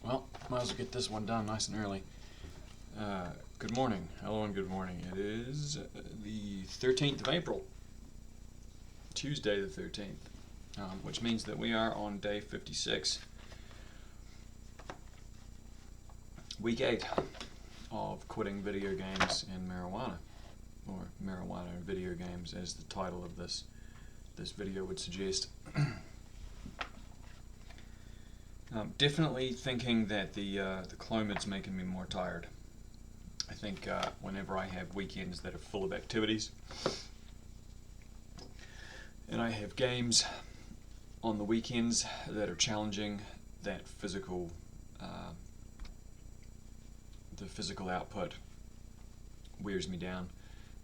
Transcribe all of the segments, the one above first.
Well, might as well get this one done nice and early. Good morning. Hello and good morning. It is the 13th of April, Tuesday the 13th, which means that we are on day 56, week 8 of quitting video games and marijuana, or marijuana and video games as the title of this video would suggest. Definitely thinking that the Clomid's making me more tired. I think whenever I have weekends that are full of activities, and I have games on the weekends that are challenging, that the physical output wears me down,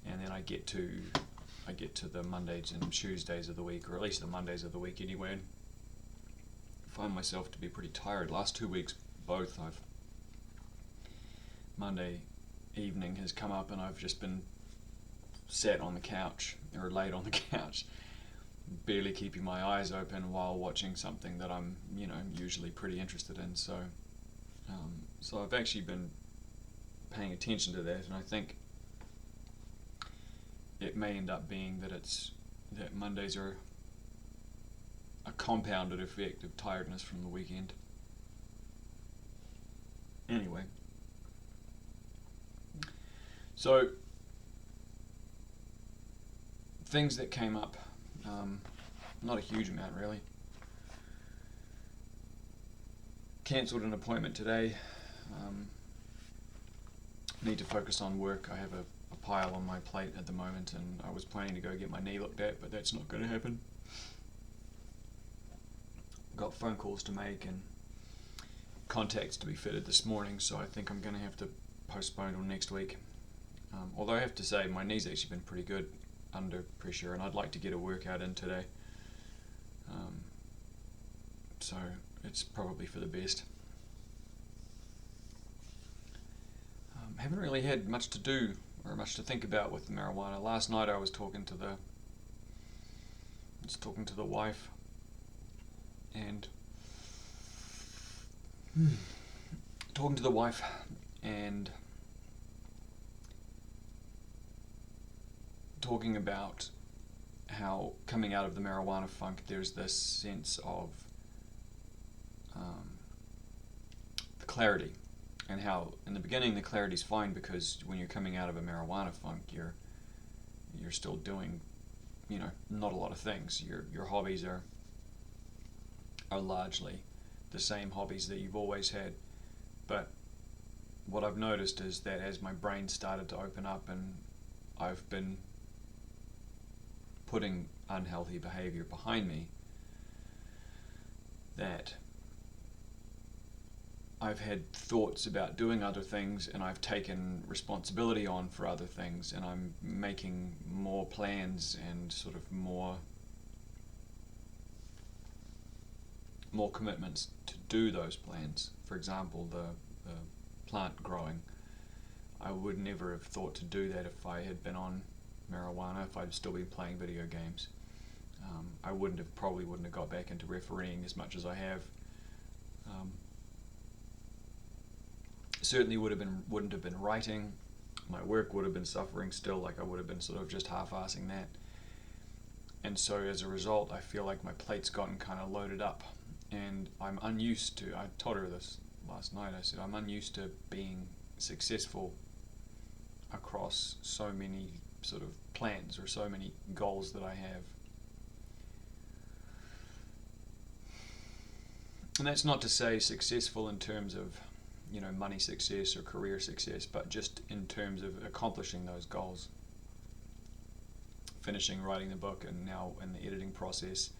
and then I get to the Mondays and Tuesdays of the week, or at least the Mondays of the week anyway. Find myself to be pretty tired. Last 2 weeks, both, Monday evening has come up and I've just been sat on the couch, or laid on the couch, barely keeping my eyes open while watching something that I'm, usually pretty interested in. So I've actually been paying attention to that, and I think it may end up being that Mondays are a compounded effect of tiredness from the weekend. Anyway, so things that came up, not a huge amount really. Cancelled an appointment today. Need to focus on work. I have a pile on my plate at the moment, and I was planning to go get my knee looked at, but that's not going to happen. Got phone calls to make and contacts to be fitted this morning, so I think I'm going to have to postpone till next week. Although I have to say my knee's actually been pretty good under pressure, and I'd like to get a workout in today. So it's probably for the best. Haven't really had much to do or much to think about with marijuana. Last night I was talking to the wife, and talking about how coming out of the marijuana funk there's this sense of clarity, and how in the beginning the clarity's fine because when you're coming out of a marijuana funk you're still doing not a lot of things. Your hobbies are largely the same hobbies that you've always had, but what I've noticed is that as my brain started to open up and I've been putting unhealthy behavior behind me, that I've had thoughts about doing other things, and I've taken responsibility on for other things, and I'm making more plans and sort of more commitments to do those plans. For example, the plant growing. I would never have thought to do that if I had been on marijuana, if I'd still been playing video games. I probably wouldn't have got back into refereeing as much as I have. Certainly wouldn't have been writing. My work would have been suffering still, like I would have been sort of just half-assing that. And so as a result, I feel like my plate's gotten kind of loaded up, and I'm unused to, I told her this last night, I said I'm unused to being successful across so many sort of plans or so many goals that I have. And that's not to say successful in terms of money success or career success, but just in terms of accomplishing those goals. Finishing writing the book, and now in the editing process,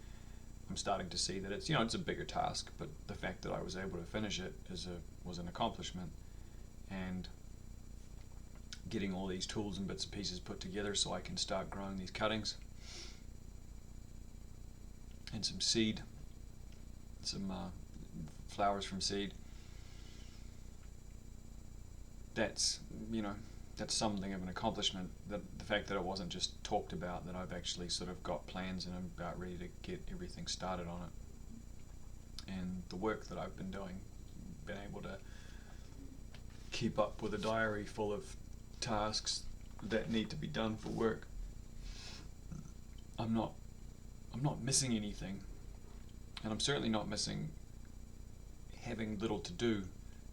I'm starting to see that it's a bigger task, but the fact that I was able to finish it was an accomplishment. And getting all these tools and bits and pieces put together so I can start growing these cuttings and some seed, some flowers from seed. That's something of an accomplishment. The fact that it wasn't just talked about, that I've actually sort of got plans and I'm about ready to get everything started on it. And the work that I've been doing been able to keep up with a diary full of tasks that need to be done for work. I'm not missing anything, and I'm certainly not missing having little to do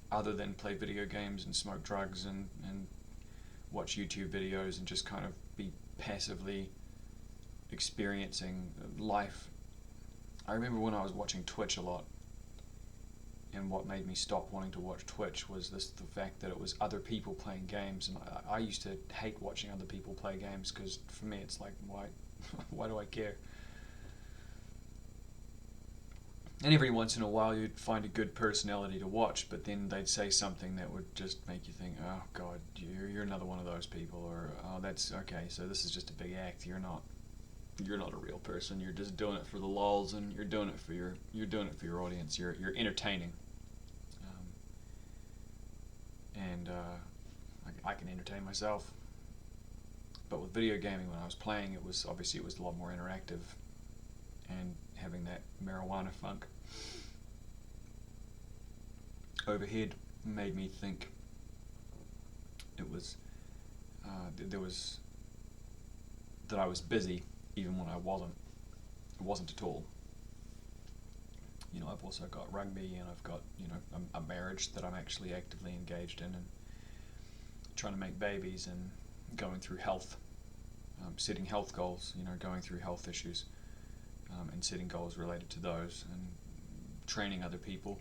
other than play video games and smoke drugs and watch YouTube videos and just kind of be passively experiencing life. I remember when I was watching Twitch a lot, and what made me stop wanting to watch Twitch was the fact that it was other people playing games, and I used to hate watching other people play games, because for me it's like, why do I care? And every once in a while you'd find a good personality to watch, but then they'd say something that would just make you think, oh god, you're another one of those people, or oh, that's okay, so this is just a big act. You're not a real person. You're just doing it for the lols, and you're doing it for your audience. You're entertaining, and I can entertain myself. But with video gaming, when I was playing, it was a lot more interactive, and having that marijuana funk overhead made me think it was that I was busy even when I wasn't. It wasn't at all. You know, I've also got rugby, and I've got, you know, a marriage that I'm actually actively engaged in, and trying to make babies, and going through health, setting health goals, you know, going through health issues, and setting goals related to those, and training other people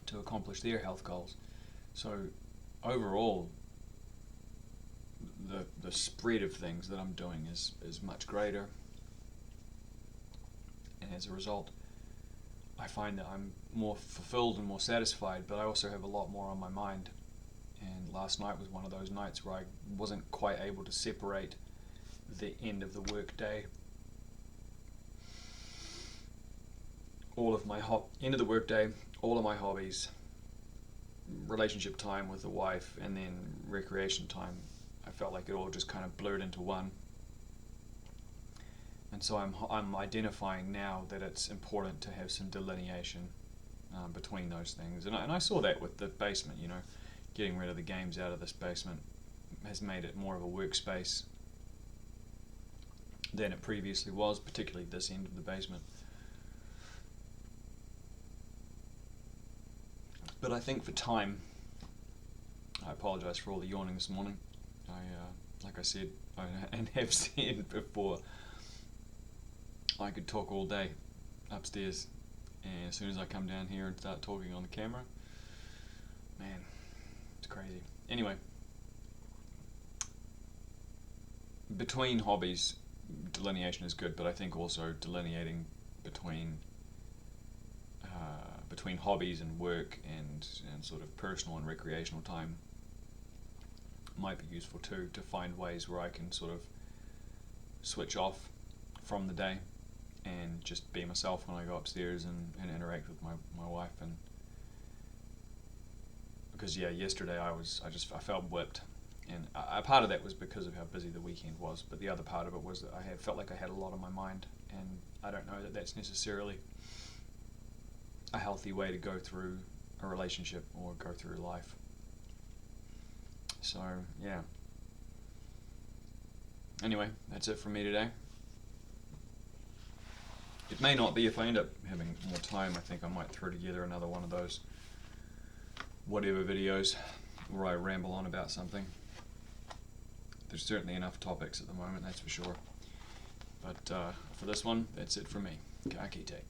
to accomplish their health goals. So overall, the spread of things that I'm doing is much greater, and as a result I find that I'm more fulfilled and more satisfied, but I also have a lot more on my mind. And last night was one of those nights where I wasn't quite able to separate the end of the work day, end of the work day, all of my hobbies, relationship time with the wife, and then recreation time. I felt like it all just kind of blurred into one. And so I'm identifying now that it's important to have some delineation between those things. And I saw that with the basement, you know, getting rid of the games out of this basement has made it more of a workspace than it previously was, particularly this end of the basement. But I think for time, I apologise for all the yawning this morning. Like I said, and have said before, I could talk all day upstairs, and as soon as I come down here and start talking on the camera, man, it's crazy. Anyway, between hobbies, delineation is good, but I think also delineating between hobbies and work and sort of personal and recreational time might be useful too, to find ways where I can sort of switch off from the day and just be myself when I go upstairs and interact with my wife. And because yesterday I felt whipped, and a part of that was because of how busy the weekend was, but the other part of it was that I felt like I had a lot on my mind, and I don't know that that's necessarily a healthy way to go through a relationship or go through life. So yeah, anyway, that's it from me today. It may not be. If I end up having more time, I think I might throw together another one of those whatever videos where I ramble on about something. There's certainly enough topics at the moment, that's for sure. But for this one, that's it from me. Ka kite.